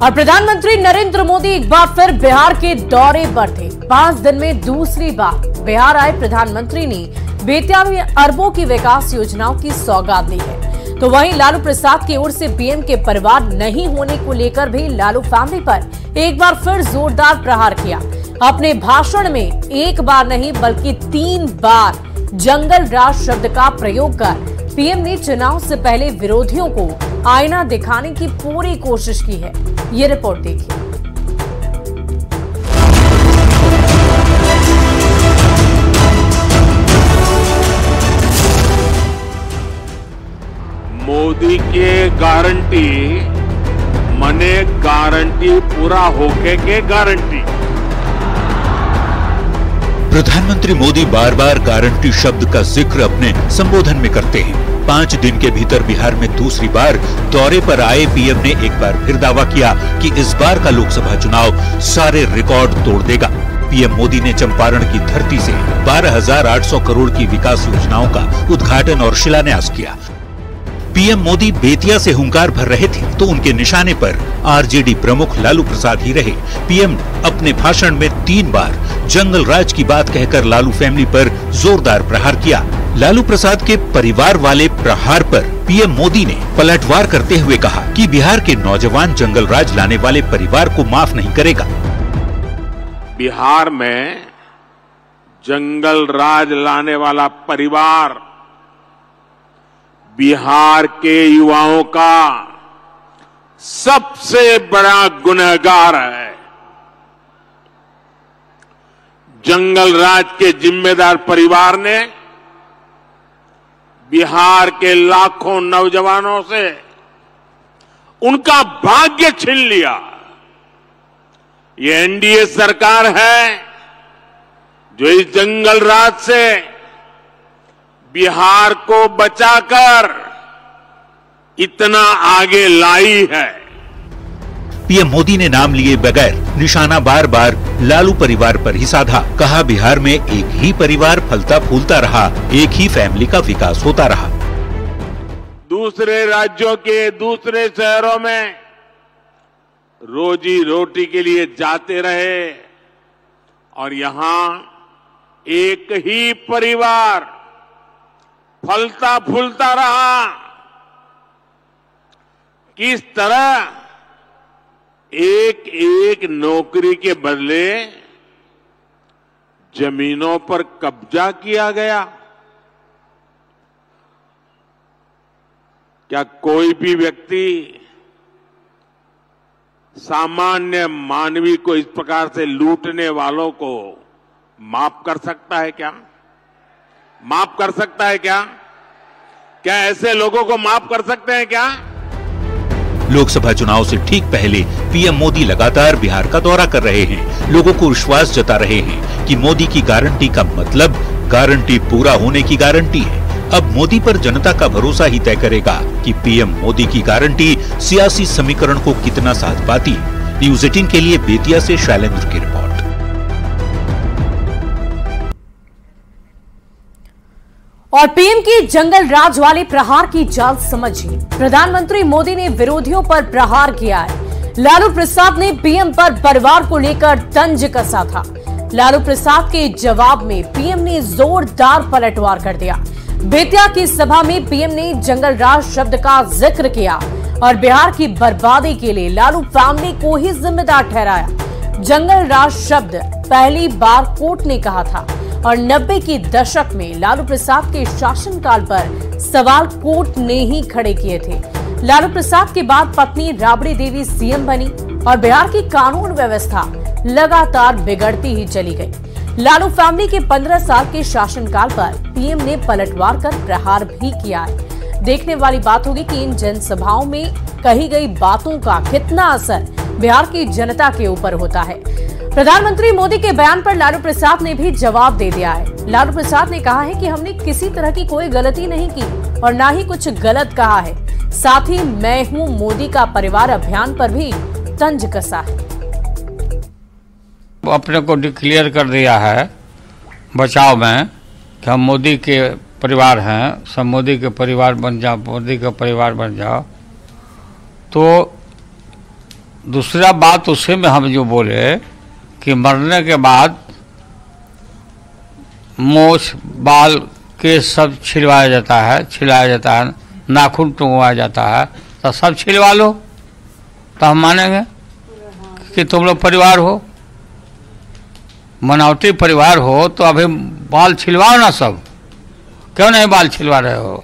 और प्रधानमंत्री नरेंद्र मोदी एक बार फिर बिहार के दौरे पर थे। 5 दिन में दूसरी बार बिहार आए प्रधानमंत्री ने बेतिया में अरबों की विकास योजनाओं की सौगात दी है। तो वहीं लालू प्रसाद की ओर से पीएम के परिवार नहीं होने को लेकर भी लालू फैमिली पर एक बार फिर जोरदार प्रहार किया। अपने भाषण में एक बार नहीं बल्कि 3 बार जंगल राज शब्द का प्रयोग कर पीएम ने चुनाव से पहले विरोधियों को आईना दिखाने की पूरी कोशिश की है। ये रिपोर्ट देखिए। मोदी के गारंटी मने गारंटी पूरा होके के गारंटी। प्रधानमंत्री मोदी बार बार गारंटी शब्द का जिक्र अपने संबोधन में करते हैं। 5 दिन के भीतर बिहार में दूसरी बार दौरे पर आए पीएम ने एक बार फिर दावा किया कि इस बार का लोकसभा चुनाव सारे रिकॉर्ड तोड़ देगा। पीएम मोदी ने चंपारण की धरती से 12,800 करोड़ की विकास योजनाओं का उद्घाटन और शिलान्यास किया। पीएम मोदी बेतिया से हुंकार भर रहे थे तो उनके निशाने पर आरजेडी प्रमुख लालू प्रसाद ही रहे। पीएम अपने भाषण में 3 बार जंगल राज की बात कहकर लालू फैमिली पर जोरदार प्रहार किया। लालू प्रसाद के परिवार वाले प्रहार पर पीएम मोदी ने पलटवार करते हुए कहा कि बिहार के नौजवान जंगल राज लाने वाले परिवार को माफ नहीं करेगा। बिहार में जंगल राज लाने वाला परिवार बिहार के युवाओं का सबसे बड़ा गुनहगार है। जंगल राज के जिम्मेदार परिवार ने बिहार के लाखों नौजवानों से उनका भाग्य छीन लिया। ये एनडीए सरकार है जो इस जंगल राज से बिहार को बचाकर इतना आगे लाई है। पीएम मोदी ने नाम लिए बगैर निशाना बार बार लालू परिवार पर ही साधा। कहा बिहार में एक ही परिवार फलता फूलता रहा, एक ही फैमिली का विकास होता रहा। दूसरे राज्यों के दूसरे शहरों में रोजी रोटी के लिए जाते रहे और यहाँ एक ही परिवार फलता फूलता रहा। किस तरह एक एक नौकरी के बदले जमीनों पर कब्जा किया गया। क्या कोई भी व्यक्ति सामान्य मानवी को इस प्रकार से लूटने वालों को माफ कर सकता है क्या? माफ कर सकता है क्या? क्या ऐसे लोगों को माफ कर सकते हैं क्या? लोकसभा चुनाव से ठीक पहले पीएम मोदी लगातार बिहार का दौरा कर रहे हैं। लोगों को विश्वास जता रहे हैं कि मोदी की गारंटी का मतलब गारंटी पूरा होने की गारंटी है। अब मोदी पर जनता का भरोसा ही तय करेगा कि पीएम मोदी की गारंटी सियासी समीकरण को कितना साथ पाती। न्यूज़ 18 के लिए बेतिया से शैलेंद्र की रिपोर्ट। और पीएम की जंगल राज वाले प्रहार की चाल समझिए। प्रधानमंत्री मोदी ने विरोधियों पर प्रहार किया है। लालू प्रसाद ने पीएम पर परिवार को लेकर तंज कसा था। लालू प्रसाद के जवाब में पीएम ने जोरदार पलटवार कर दिया। बेतिया की सभा में पीएम ने जंगल राज शब्द का जिक्र किया और बिहार की बर्बादी के लिए लालू फैमिली को ही जिम्मेदार ठहराया। जंगल राज शब्द पहली बार कोर्ट ने कहा था और 90 के दशक में लालू प्रसाद के शासनकाल पर सवाल कोर्ट ने ही खड़े किए थे। लालू प्रसाद के बाद पत्नी राबड़ी देवी सीएम बनी और बिहार की कानून व्यवस्था लगातार बिगड़ती ही चली गई। लालू फैमिली के 15 साल के शासनकाल पर पीएम ने पलटवार कर प्रहार भी किया है। देखने वाली बात होगी कि इन जनसभाओं में कही गई बातों का कितना असर बिहार की जनता के ऊपर होता है। प्रधानमंत्री मोदी के बयान पर लालू प्रसाद ने भी जवाब दे दिया है। लालू प्रसाद ने कहा है कि हमने किसी तरह की कोई गलती नहीं की और ना ही कुछ गलत कहा है। साथ ही मैं हूं मोदी का परिवार अभियान पर भी तंज कसा है। अपने को डिक्लेयर कर दिया है बचाव में कि हम मोदी के परिवार हैं, सब मोदी के परिवार बन जाओ, मोदी का परिवार बन जाओ। तो दूसरा बात उसी में हम जो बोले कि मरने के बाद मोछ बाल केस सब छिलवाया जाता है, नाखून टूंगवाया जाता है, तो सब छिलवा लो तो हम मानेंगे कि तुम लोग परिवार हो, मनावटी परिवार हो। तो अभी बाल छिलवाओ ना सब, क्यों नहीं बाल छिलवा रहे हो?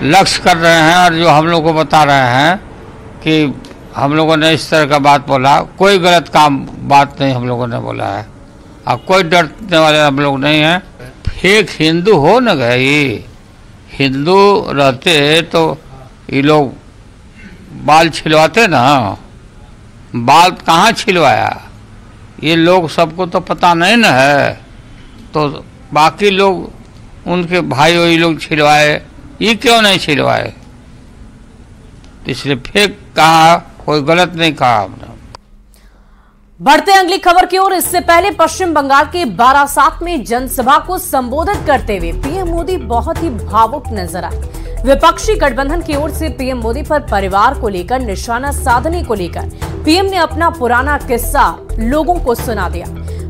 लक्ष्य कर रहे हैं और जो हम लोग को बता रहे हैं कि हम लोगों ने इस तरह का बात बोला, कोई गलत बात नहीं हम लोगों ने बोला है और कोई डरने वाले हम लोग नहीं हैं। फेक हिंदू हो न गए, हिंदू रहते तो ये लोग बाल छिलवाते ना, बाल कहाँ छिलवाया? ये लोग सबको तो पता नहीं न है, तो बाकी लोग उनके भाई वही लोग छिलवाए, ये क्यों नहीं छिलवाए? इसलिए फेक कहा, कोई गलत नहीं कहा हमने। बढ़ते अगली खबर की ओर। इससे पहले पश्चिम बंगाल के बारासात में जनसभा को संबोधित करते हुए पीएम मोदी बहुत ही भावुक नजर आए। विपक्षी गठबंधन की ओर से पीएम मोदी पर परिवार को लेकर निशाना साधने को लेकर पीएम ने अपना पुराना किस्सा लोगों को सुना दिया।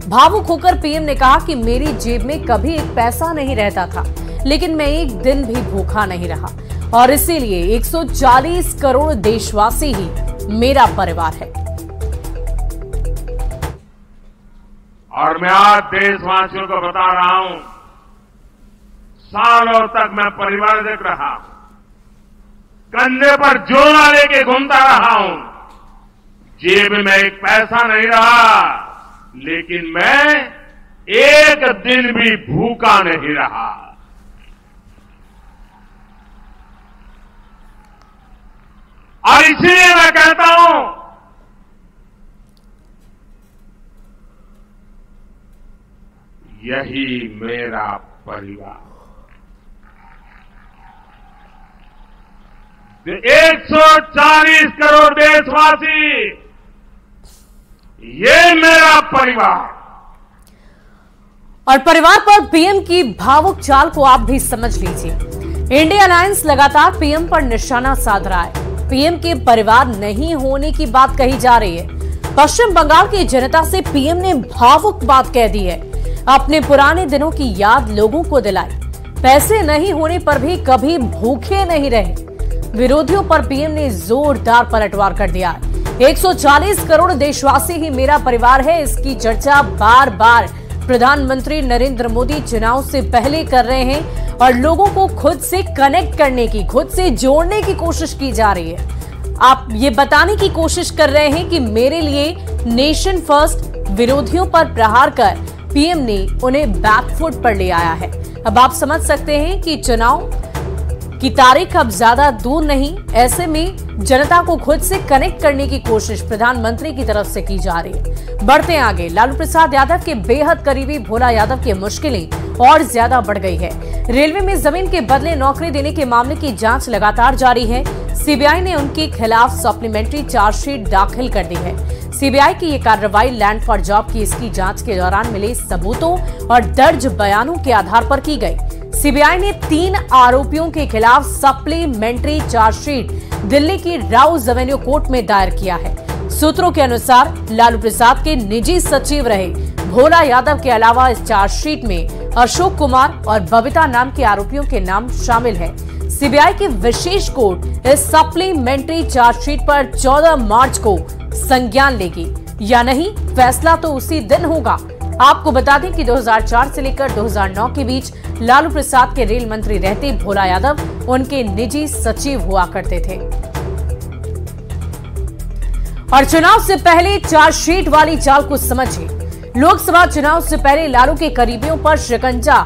भावुक होकर पीएम ने कहा कि मेरी जेब में कभी एक पैसा नहीं रहता था, लेकिन मैं एक दिन भी भूखा नहीं रहा और इसीलिए 140 करोड़ देशवासी ही मेरा परिवार है। और मैं आज देशवासियों को बता रहा हूं, सालों तक मैं परिवार देख रहा, कंधे पर झोला लेके घूमता रहा हूं, जेब में एक पैसा नहीं रहा, लेकिन मैं एक दिन भी भूखा नहीं रहा। और इसलिए मैं कहता हूं, यही मेरा परिवार। 140 करोड़ देशवासी, ये मेरा परिवार। और परिवार पर पीएम की भावुक चाल को आप भी समझ लीजिए। इंडिया अलायंस लगातार पीएम पर निशाना साध रहा है। पीएम के परिवार नहीं होने की बात कही जा रही है। पश्चिम बंगाल की जनता से पीएम ने भावुक बात कह दी है, अपने पुराने दिनों की याद लोगों को दिलाई। पैसे नहीं होने पर भी कभी भूखे नहीं रहे। विरोधियों पर पीएम ने जोरदार पलटवार कर दिया। 140 करोड़ देशवासी ही मेरा परिवार है, इसकी चर्चा बार बार प्रधानमंत्री नरेंद्र मोदी चुनाव से पहले कर रहे हैं और लोगों को खुद से कनेक्ट करने की, खुद से जोड़ने की कोशिश की जा रही है। आप ये बताने की कोशिश कर रहे हैं कि मेरे लिए नेशन फर्स्ट। विरोधियों पर प्रहार कर पीएम ने उन्हें बैकफुट पर ले आया है। अब आप समझ सकते हैं कि चुनाव की तारीख अब ज्यादा दूर नहीं, ऐसे में जनता को खुद से कनेक्ट करने की कोशिश प्रधानमंत्री की तरफ से की जा रही है। बढ़ते आगे। लालू प्रसाद यादव के बेहद करीबी भोला यादव की मुश्किलें और ज्यादा बढ़ गई है। रेलवे में जमीन के बदले नौकरी देने के मामले की जांच लगातार जारी है। सीबीआई ने उनके खिलाफ सप्लीमेंट्री चार्जशीट दाखिल कर दी है। सीबीआई की ये कार्रवाई लैंड फॉर जॉब की इसकी जांच के दौरान मिले सबूतों और दर्ज बयानों के आधार पर की गई। सीबीआई ने 3 आरोपियों के खिलाफ सप्लीमेंट्री चार्जशीट दिल्ली की राउज एवेन्यू कोर्ट में दायर किया है। सूत्रों के अनुसार लालू प्रसाद के निजी सचिव रहे भोला यादव के अलावा इस चार्जशीट में अशोक कुमार और बबीता नाम के आरोपियों के नाम शामिल है। सीबीआई की विशेष कोर्ट इस सप्लीमेंट्री चार्जशीट पर 14 मार्च को संज्ञान लेगी या नहीं, फैसला तो उसी दिन होगा। आपको बता दें कि 2004 से लेकर 2009 के बीच लालू प्रसाद के रेल मंत्री रहते भोला यादव उनके निजी सचिव हुआ करते थे। और चुनाव से पहले चार्जशीट वाली चाल को समझिए। लोकसभा चुनाव से पहले लालू के करीबियों पर शिकंजा।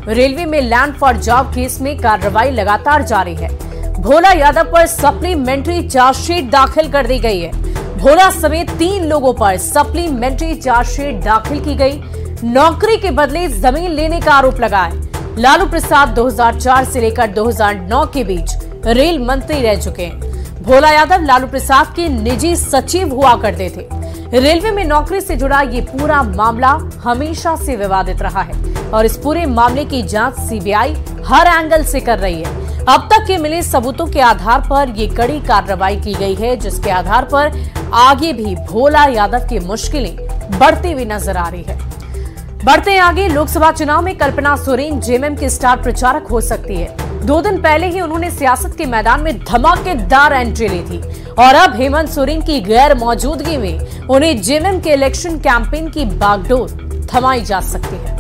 रेलवे में लैंड फॉर जॉब केस में कार्रवाई लगातार जारी है। भोला यादव पर सप्लीमेंट्री चार्जशीट दाखिल कर दी गई है। भोला समेत 3 लोगों पर सप्लीमेंट्री चार्जशीट दाखिल की गई। नौकरी के बदले जमीन लेने का आरोप लगा है। लालू प्रसाद 2004 से लेकर 2009 के बीच रेल मंत्री रह चुके हैं। भोला यादव लालू प्रसाद के निजी सचिव हुआ करते थे। रेलवे में नौकरी से जुड़ा ये पूरा मामला हमेशा से विवादित रहा है और इस पूरे मामले की जांच सीबीआई हर एंगल से कर रही है। अब तक के मिले सबूतों के आधार पर ये कड़ी कार्रवाई की गई है, जिसके आधार पर आगे भी भोला यादव की मुश्किलें बढ़ती हुई नजर आ रही है। बढ़ते हैं आगे, लोकसभा चुनाव में कल्पना सोरेन जेएमएम की स्टार प्रचारक हो सकती है। 2 दिन पहले ही उन्होंने सियासत के मैदान में धमाकेदार एंट्री ली थी और अब हेमंत सोरेन की गैर मौजूदगी में उन्हें जेएमएम के इलेक्शन कैंपेन की बागडोर थमाई जा सकती है।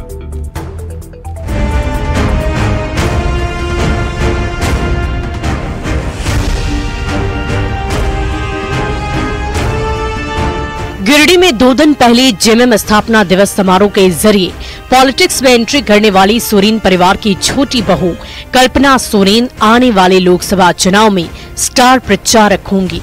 गिरिडीह में 2 दिन पहले जेएमएम स्थापना दिवस समारोह के जरिए पॉलिटिक्स में एंट्री करने वाली सोरेन परिवार की छोटी बहू कल्पना सोरेन आने वाले लोकसभा चुनाव में स्टार प्रचारक होंगी।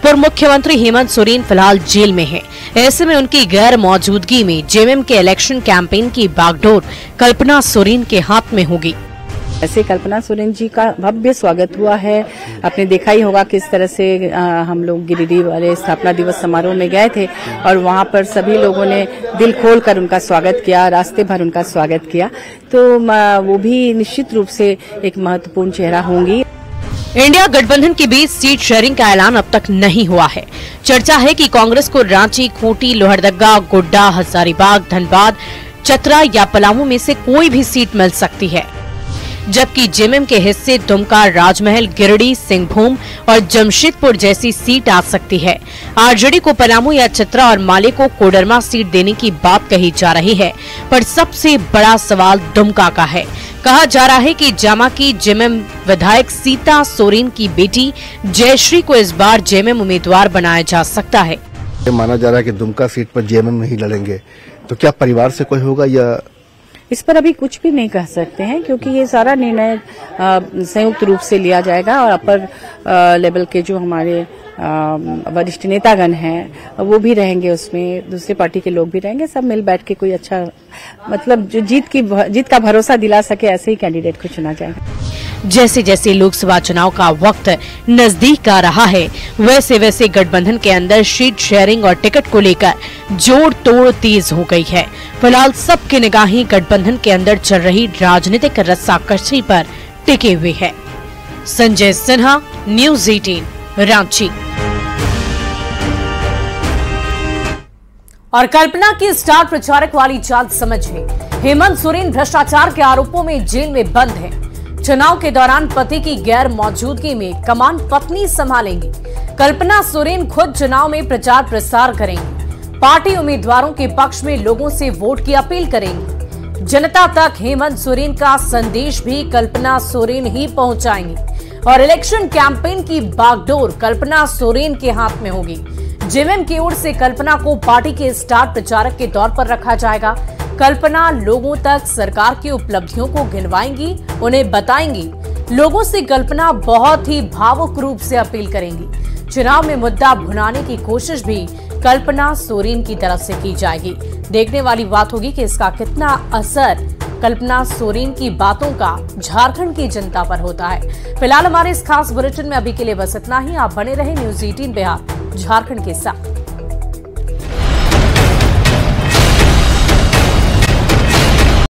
पूर्व मुख्यमंत्री हेमंत सोरेन फिलहाल जेल में हैं। ऐसे में उनकी गैर मौजूदगी में जेएमएम के इलेक्शन कैंपेन की बागडोर कल्पना सोरेन के हाथ में होगी। ऐसे कल्पना सोरेन जी का भव्य स्वागत हुआ है। आपने देखा ही होगा किस तरह से हम लोग गिरिडीह वाले स्थापना दिवस समारोह में गए थे और वहां पर सभी लोगों ने दिल खोलकर उनका स्वागत किया, रास्ते भर उनका स्वागत किया। तो वो भी निश्चित रूप से एक महत्वपूर्ण चेहरा होंगी। इंडिया गठबंधन के बीच सीट शेयरिंग का ऐलान अब तक नहीं हुआ है। चर्चा है कि कांग्रेस को रांची, खूंटी, लोहरदगा, गोड्डा, हजारीबाग, धनबाद, चतरा या पलामू में से कोई भी सीट मिल सकती है, जबकि जेएमएम के हिस्से दुमका, राजमहल, गिरिडीह, सिंहभूम और जमशेदपुर जैसी सीट आ सकती है। आरजेडी को पलामू या चतरा और माले को कोडरमा सीट देने की बात कही जा रही है, पर सबसे बड़ा सवाल दुमका का है। कहा जा रहा है कि जामा की जेएमएम विधायक सीता सोरेन की बेटी जयश्री को इस बार जेएमएम उम्मीदवार बनाया जा सकता है। माना जा रहा है कि दुमका सीट पर जेएमएम नहीं लड़ेंगे, तो क्या परिवार से कोई होगा या इस पर अभी कुछ भी नहीं कह सकते हैं, क्योंकि ये सारा निर्णय संयुक्त रूप से लिया जाएगा और अपर लेवल के जो हमारे वरिष्ठ नेतागण हैं वो भी रहेंगे, उसमें दूसरे पार्टी के लोग भी रहेंगे। सब मिल बैठ के कोई अच्छा, मतलब जो जीत का भरोसा दिला सके ऐसे ही कैंडिडेट को चुना जाएगा। जैसे जैसे लोकसभा चुनाव का वक्त नजदीक आ रहा है, वैसे वैसे गठबंधन के अंदर सीट शेयरिंग और टिकट को लेकर जोड़ तोड़ तेज हो गई है। फिलहाल सबकी निगाहें गठबंधन के अंदर चल रही राजनीतिक रस्साकशी पर टिके हुए है। संजय सिन्हा, न्यूज़ 18, रांची। और कल्पना की स्टार प्रचारक वाली चाल समझिए। हेमंत सोरेन भ्रष्टाचार के आरोपों में जेल में बंद है। चुनाव के दौरान पति की गैर मौजूदगी में कमान पत्नी संभालेंगी। कल्पना सोरेन खुद चुनाव में प्रचार प्रसार करेंगी। पार्टी उम्मीदवारों के पक्ष में लोगों से वोट की अपील करेंगी। जनता तक हेमंत सोरेन का संदेश भी कल्पना सोरेन ही पहुंचाएंगी और इलेक्शन कैंपेन की बागडोर कल्पना सोरेन के हाथ में होगी। जेएमएम की ओर से कल्पना को पार्टी के स्टार प्रचारक के तौर पर रखा जाएगा। कल्पना लोगों तक सरकार की उपलब्धियों को गिनवाएंगी, उन्हें बताएंगी। लोगों से कल्पना बहुत ही भावुक रूप से अपील करेंगी। चुनाव में मुद्दा भुनाने की कोशिश भी कल्पना सोरेन की तरफ से की जाएगी। देखने वाली बात होगी कि इसका कितना असर कल्पना सोरेन की बातों का झारखंड की जनता पर होता है। फिलहाल हमारे इस खास बुलेटिन में अभी के लिए बस इतना ही। आप बने रहे न्यूज़ 18 बिहार झारखंड के साथ।